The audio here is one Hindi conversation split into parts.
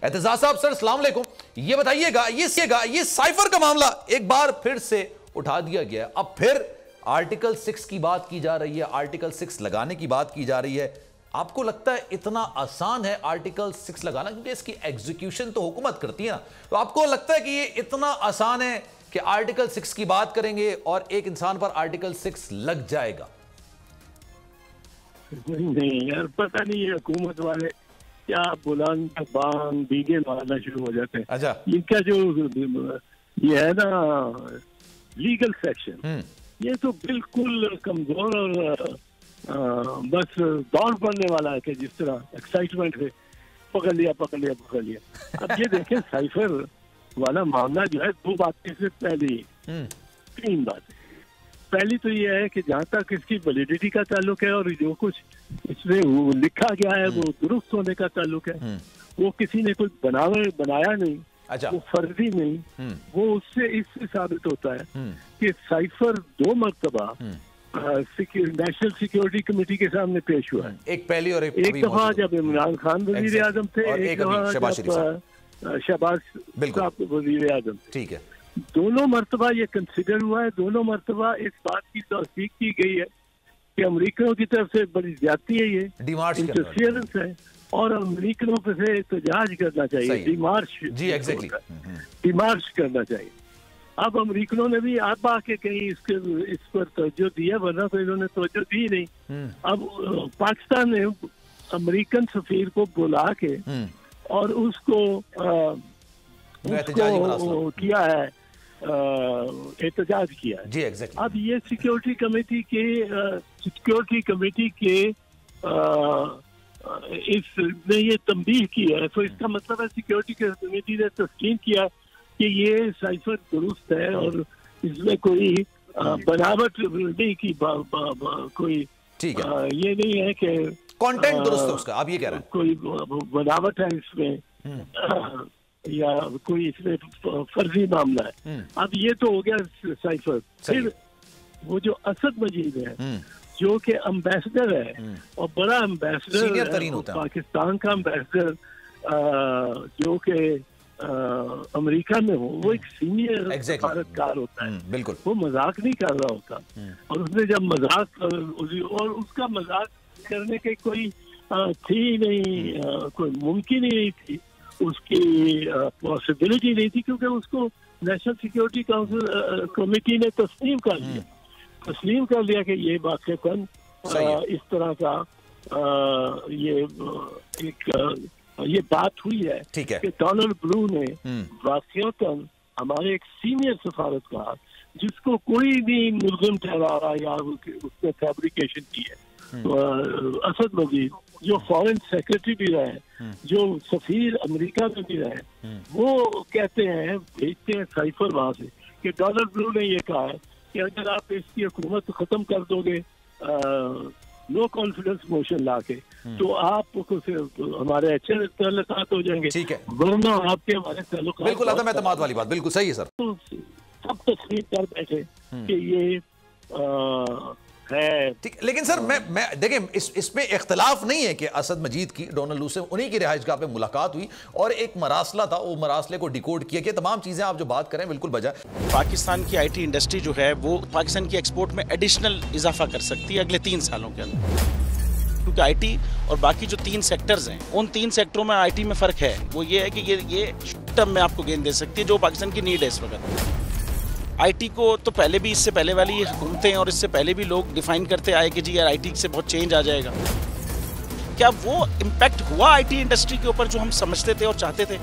एतजाज साहब सर अस्सलाम वालेकुम, ये बताइएगा ये साइफर का मामला एक बार फिर से उठा दिया गया है। अब फिर आर्टिकल 6 की बात की जा रही है, आर्टिकल 6 लगाने की बात की जा रही है। आपको लगता है इतना आसान है आर्टिकल 6 लगाना, क्योंकि इसकी एग्जीक्यूशन तो हुकूमत करती है ना, तो आपको लगता है कि ये इतना आसान है कि आर्टिकल 6 की बात करेंगे और एक इंसान पर आर्टिकल 6 लग जाएगा? नहीं यार, पता नहीं है हुकूमत वाले क्या बुलंद बांग बीगे मारना शुरू हो जाते हैं। अच्छा, इनका जो ये है ना लीगल सेक्शन, ये तो बिल्कुल कमजोर और बस दौड़ पड़ने वाला है कि जिस तरह एक्साइटमेंट है, पकड़ लिया। अब ये देखें साइफर वाला मामला जो है, दो बातें से पहले, तीन बातें। पहली तो ये है कि जहाँ तक इसकी वैलिडिटी का ताल्लुक है और जो कुछ इसमें लिखा गया है वो दुरुस्त होने का ताल्लुक है, वो किसी ने कुछ बनाया नहीं। अच्छा। वो फर्जी नहीं, वो उससे इससे साबित होता है कि साइफर 2 मरतबा नेशनल सिक्योरिटी कमेटी के सामने पेश हुआ है। एक पहली और एक दफा जब इमरान खान वजीर आजम थे, एक दफा शहबाज साहब वजीर आजम। ठीक है, दोनों मरतबा ये कंसिडर हुआ है, दोनों मरतबा इस बात की तौसीक की गई है कि अमरीकियों की तरफ से बड़ी ज्यादती है, ये इंटरफियरेंस है और अमरीकियों पे से एहतजाज करना चाहिए, डिमार्च। जी एग्जैक्टली, डिमार्च करना चाहिए। अब अमरीकियों ने भी आप आके कहीं इस पर तवज्जो दिया, वरना तो इन्होंने तवज्जो दी नहीं। अब पाकिस्तान ने अमेरिकन सफीर को बुला के और उसको किया है, एहतजाज किया है। जी एग्जैक्टली। अब ये सिक्योरिटी कमेटी के इसने ये तंबीह की है, तो इसका मतलब है सिक्योरिटी कमेटी ने तस्लीम किया कि ये साइफर दुरुस्त है और इसमें कोई बनावट नहीं की, कोई ठीक है, ये नहीं है कि कंटेंट दुरुस्त है उसका, आप ये कह रहे हैं कोई बनावट है इसमें या कोई इसमें फर्जी मामला है। अब ये तो हो गया साइफर। फिर वो जो असद मजीद है, जो कि एम्बेसडर है और बड़ा एम्बेसडर है, पाकिस्तान का एम्बेसडर जो कि अमेरिका में हो, वो एक सीनियर सफारतकार होता है। बिल्कुल, वो मजाक नहीं कर रहा होता। और उसने जब मजाक और उसका मजाक करने के कोई थी नहीं, कोई मुमकिन ही नहीं थी, उसकी पॉसिबिलिटी नहीं थी, क्योंकि उसको नेशनल सिक्योरिटी काउंसिल कमेटी ने तस्लीम कर लिया कि ये वाक़ईतन इस तरह का ये बात हुई है कि डोनाल्ड ब्लू ने वाक़ईतन हमारे एक सीनियर सफारतकार, जिसको कोई भी मुल्ज़िम ठहरा रहा या उसने फैब्रिकेशन की है, असद मजीद जो फॉरेन सेक्रेटरी भी रहे, जो सफीर अमेरिका में भी रहे, वो कहते हैं, भेजते हैं साइफर वहां से कि डोनाल्ड ब्लू ने ये कहा है कि अगर आप इसकी हुकूमत खत्म कर दोगे नो कॉन्फिडेंस मोशन ला के, तो आप हमारे अच्छे ताल्लुकात हो जाएंगे। ठीक है, वरना आपके हमारे ताल्लुकात बिल्कुल अदम एतमाद वाली बात, बिल्कुल सही है सर। तो सब तस्लीम कर बैठे कि ये है। ठीक, लेकिन सर मैं देखिए इसमें इख्तलाफ नहीं है कि असद मजीद की डोनाल्ड से उन्हीं की रिहाइशगाह पे मुलाकात हुई और एक मरासला था, वो मरासले को डिकोड किया कि तमाम चीजें आप जो बात करें बिल्कुल बजा। पाकिस्तान की आईटी इंडस्ट्री जो है वो पाकिस्तान की एक्सपोर्ट में एडिशनल इजाफा कर सकती है अगले 3 सालों के अंदर, क्योंकि आईटी और बाकी जो 3 सेक्टर्स हैं, उन 3 सेक्टरों में आईटी में फ़र्क है। वो ये है कि ये शॉर्ट टर्म में आपको गेन दे सकती है, जो पाकिस्तान की नीड है इस वक्त। आईटी को तो पहले भी, इससे पहले वाली हुकूमतें और इससे पहले भी लोग डिफाइन करते आए कि जी यार आईटी से बहुत चेंज आ जाएगा। क्या वो इम्पैक्ट हुआ आईटी इंडस्ट्री के ऊपर जो हम समझते थे और चाहते थे?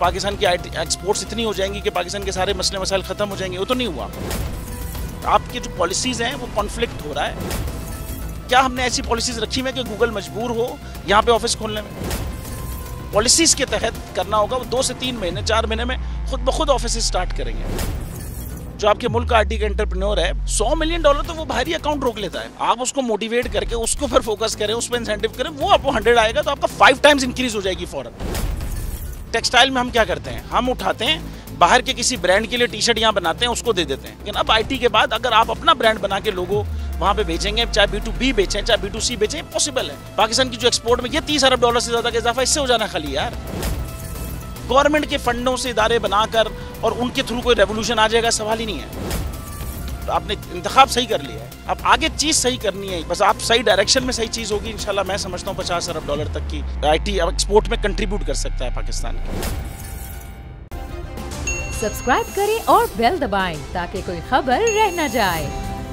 पाकिस्तान की आईटी एक्सपोर्ट्स इतनी हो जाएंगी कि पाकिस्तान के सारे मसले मसाइल ख़त्म हो जाएंगे, वो तो नहीं हुआ। आपकी जो पॉलिसीज़ हैं वो कॉन्फ्लिक्ट हो रहा है। क्या हमने ऐसी पॉलिसीज़ रखी हुई है कि गूगल मजबूर हो यहाँ पे ऑफिस खोलने में? पॉलिसीज़ के तहत करना होगा, वो 2 से 3 महीने 4 महीने में खुद ब खुद ऑफिस स्टार्ट करेंगे। जो आपके मुल्क का आईटी का एंटरप्रेन्योर है, $100 मिलियन तो वो बाहरी अकाउंट रोक लेता है। आप उसको मोटिवेट करके उसको फिर फोकस करें, उस पर इंसेंटिव करें, वो आपको 100 आएगा तो आपका 5 टाइम्स इंक्रीज हो जाएगी फौरन। टेक्सटाइल में हम क्या करते हैं, हम उठाते हैं बाहर के किसी ब्रांड के लिए टी शर्ट यहाँ बनाते हैं, उसको दे देते हैं। लेकिन अब आईटी के बाद अगर आप अपना ब्रांड बना के लोगो वहाँ पे बेचेंगे, चाहे B2B बेचें चाहे B2C बेचें, पॉसिबल है। पाकिस्तान की जो एक्सपोर्ट में ये $30 अरब से ज्यादा का इजाफा इससे हो जाना खाली यार। गवर्नमेंट के फंडों से इदारे बनाकर और उनके थ्रू कोई रेवोल्यूशन आ जाएगा, सवाल ही नहीं है। तो आपने इंतखाब सही कर लिया है, अब आगे चीज सही करनी है, बस आप सही डायरेक्शन में सही चीज होगी इंशाल्लाह। मैं समझता हूँ $50 अरब तक की IT अब एक्सपोर्ट में कंट्रीब्यूट कर सकता है पाकिस्तान। सब्सक्राइब करें और बेल दबाएं ताकि कोई खबर रह न जाए।